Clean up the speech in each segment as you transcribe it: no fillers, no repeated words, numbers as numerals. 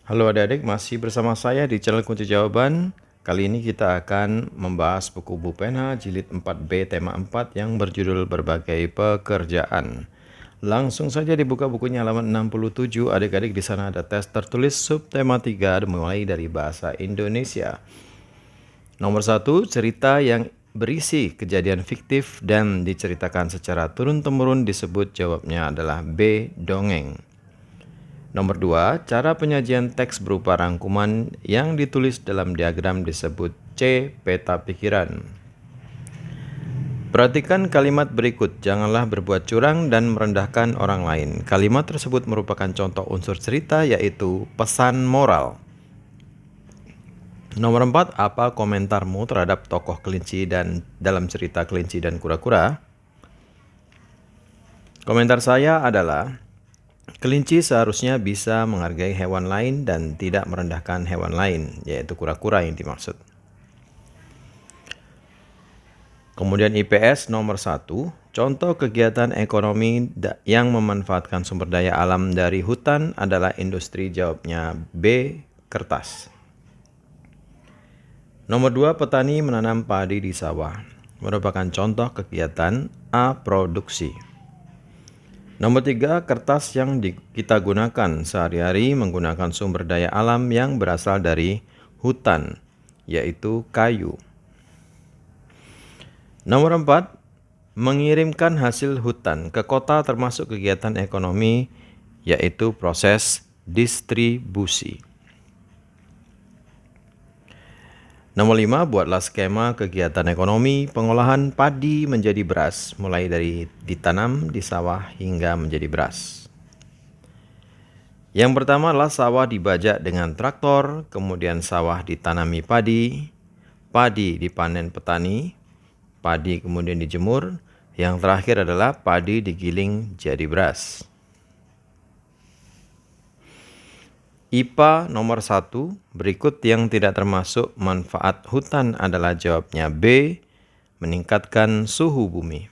Halo adik-adik, masih bersama saya di channel Kunci Jawaban. Kali ini kita akan membahas buku Bu Pena jilid 4B tema 4 yang berjudul Berbagai Pekerjaan. Langsung saja dibuka bukunya halaman 67. Adik-adik, di sana ada tes tertulis subtema 3 dimulai dari bahasa Indonesia. Nomor 1, cerita yang berisi kejadian fiktif dan diceritakan secara turun-temurun disebut jawabnya adalah B. Dongeng. Nomor 2, cara penyajian teks berupa rangkuman yang ditulis dalam diagram disebut C. Peta pikiran. Perhatikan kalimat berikut, janganlah berbuat curang dan merendahkan orang lain. Kalimat tersebut merupakan contoh unsur cerita yaitu pesan moral. Nomor 4, apa komentarmu terhadap tokoh kelinci dan dalam cerita kelinci dan kura-kura? Komentar saya adalah kelinci seharusnya bisa menghargai hewan lain dan tidak merendahkan hewan lain, yaitu kura-kura yang dimaksud. Kemudian IPS nomor 1, contoh kegiatan ekonomi yang memanfaatkan sumber daya alam dari hutan adalah industri, jawabnya B. Kertas. Nomor 2, petani menanam padi di sawah, merupakan contoh kegiatan A. Produksi. Nomor 3, kertas yang kita gunakan sehari-hari menggunakan sumber daya alam yang berasal dari hutan, yaitu kayu. Nomor 4, mengirimkan hasil hutan ke kota termasuk kegiatan ekonomi, yaitu proses distribusi. Nomor 5, buatlah skema kegiatan ekonomi pengolahan padi menjadi beras, mulai dari ditanam di sawah hingga menjadi beras. Yang pertama adalah sawah dibajak dengan traktor, kemudian sawah ditanami padi, padi dipanen petani, padi kemudian dijemur, yang terakhir adalah padi digiling jadi beras. IPA nomor 1, berikut yang tidak termasuk manfaat hutan adalah jawabnya B. Meningkatkan suhu bumi.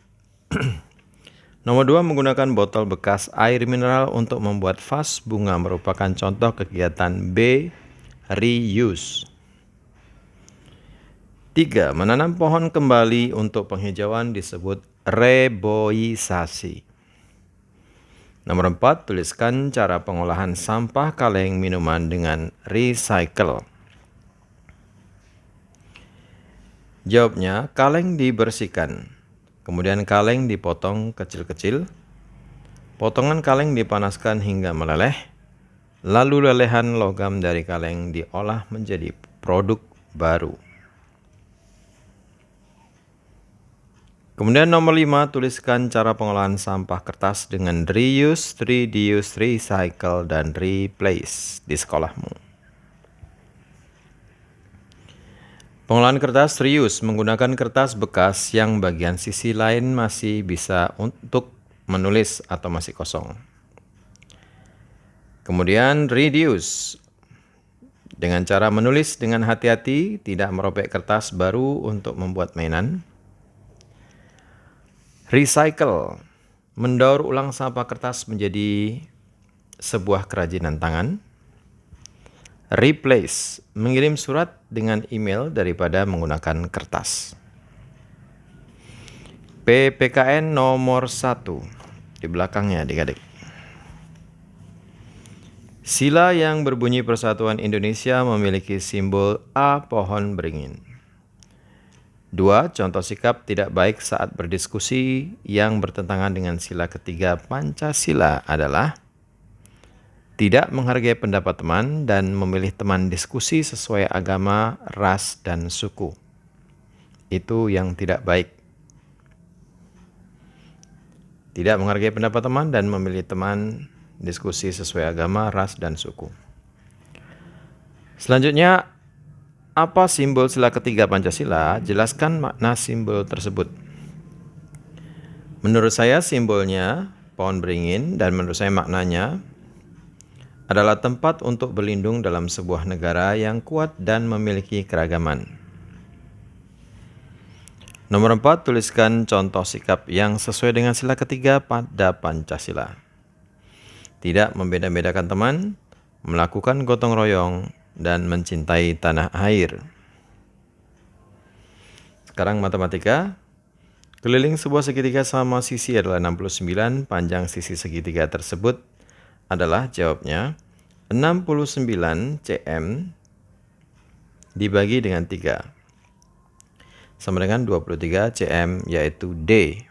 Nomor 2, menggunakan botol bekas air mineral untuk membuat vas bunga merupakan contoh kegiatan B. Reuse. 3, menanam pohon kembali untuk penghijauan disebut reboisasi. Nomor 4, tuliskan cara pengolahan sampah kaleng minuman dengan recycle. Jawabnya, kaleng dibersihkan, kemudian kaleng dipotong kecil-kecil, potongan kaleng dipanaskan hingga meleleh, lalu lelehan logam dari kaleng diolah menjadi produk baru. Kemudian nomor 5, tuliskan cara pengolahan sampah kertas dengan reuse, reduce, recycle, dan replace di sekolahmu. Pengolahan kertas reuse menggunakan kertas bekas yang bagian sisi lain masih bisa untuk menulis atau masih kosong. Kemudian reduce dengan cara menulis dengan hati-hati, tidak merobek kertas baru untuk membuat mainan. Recycle, mendaur ulang sampah kertas menjadi sebuah kerajinan tangan. Replace, mengirim surat dengan email daripada menggunakan kertas. PPKN nomor 1, di belakangnya adik-adik. Sila yang berbunyi Persatuan Indonesia memiliki simbol A. Pohon beringin. 2, contoh sikap tidak baik saat berdiskusi yang bertentangan dengan sila ketiga Pancasila adalah tidak menghargai pendapat teman dan memilih teman diskusi sesuai agama, ras, dan suku. Itu yang tidak baik. Tidak menghargai pendapat teman dan memilih teman diskusi sesuai agama, ras, dan suku. Selanjutnya, apa simbol sila ketiga Pancasila? Jelaskan makna simbol tersebut. Menurut saya simbolnya pohon beringin dan menurut saya maknanya adalah tempat untuk berlindung dalam sebuah negara yang kuat dan memiliki keragaman. Nomor 4, tuliskan contoh sikap yang sesuai dengan sila ketiga pada Pancasila. Tidak membeda-bedakan teman, melakukan gotong royong, dan mencintai tanah air. Sekarang matematika. Keliling sebuah segitiga sama sisi adalah 69, panjang sisi segitiga tersebut adalah jawabnya 69 cm dibagi dengan 3 sama dengan 23 cm, yaitu D.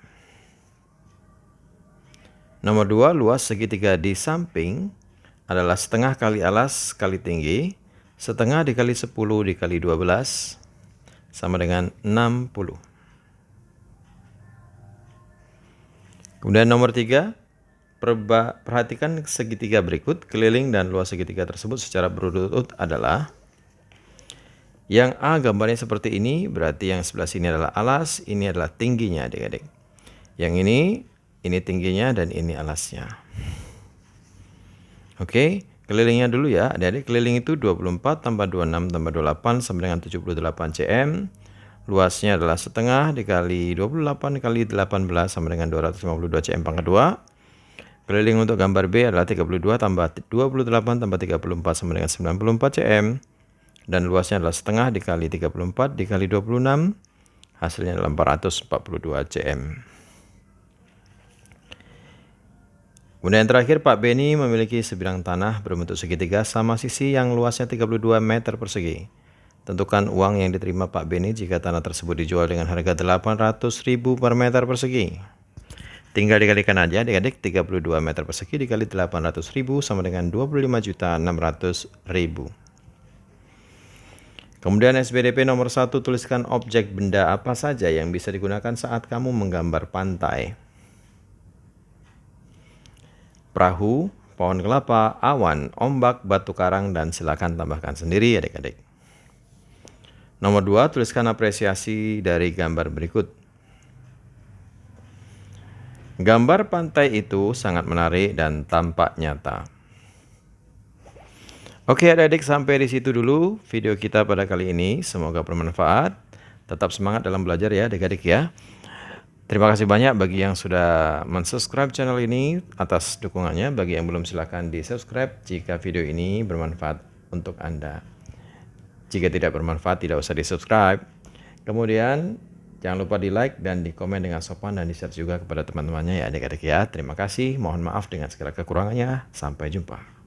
Nomor 2, luas segitiga di samping adalah setengah kali alas kali tinggi, setengah dikali 10 dikali 12 sama dengan 60. Kemudian nomor 3, perhatikan segitiga berikut. Keliling dan luas segitiga tersebut secara berurut-urut adalah, yang A gambarnya seperti ini, berarti yang sebelah sini adalah alas, ini adalah tingginya adik-adik. Yang ini tingginya dan ini alasnya. Oke, kelilingnya dulu ya adik-adik. Keliling itu 24 tambah 26 tambah 28 sama dengan 78 cm. Luasnya adalah setengah dikali 28 kali 18 sama dengan 252 cm pangkat 2. Keliling untuk gambar B adalah 32 tambah 28 tambah 34 sama dengan 94 cm. Dan luasnya adalah setengah dikali 34 dikali 26. Hasilnya adalah 442 cm. Kemudian yang terakhir, Pak Beni memiliki sebidang tanah berbentuk segitiga sama sisi yang luasnya 32 meter persegi. Tentukan uang yang diterima Pak Beni jika tanah tersebut dijual dengan harga 800.000 per meter persegi. Tinggal dikalikan aja adik-adik, 32 meter persegi dikali 800.000 sama dengan 25.600.000. Kemudian SPDP nomor 1, tuliskan objek benda apa saja yang bisa digunakan saat kamu menggambar pantai. Perahu, pohon kelapa, awan, ombak, batu karang, dan silakan tambahkan sendiri adik-adik. Nomor 2, tuliskan apresiasi dari gambar berikut. Gambar pantai itu sangat menarik dan tampak nyata. Oke adik-adik, sampai di situ dulu video kita pada kali ini. Semoga bermanfaat. Tetap semangat dalam belajar ya adik-adik ya. Terima kasih banyak bagi yang sudah mensubscribe channel ini atas dukungannya. Bagi yang belum, silahkan di subscribe jika video ini bermanfaat untuk Anda. Jika tidak bermanfaat, tidak usah di subscribe. Kemudian jangan lupa di like dan di komen dengan sopan, dan di share juga kepada teman-temannya ya adik-adik ya. Terima kasih, mohon maaf dengan segala kekurangannya. Sampai jumpa.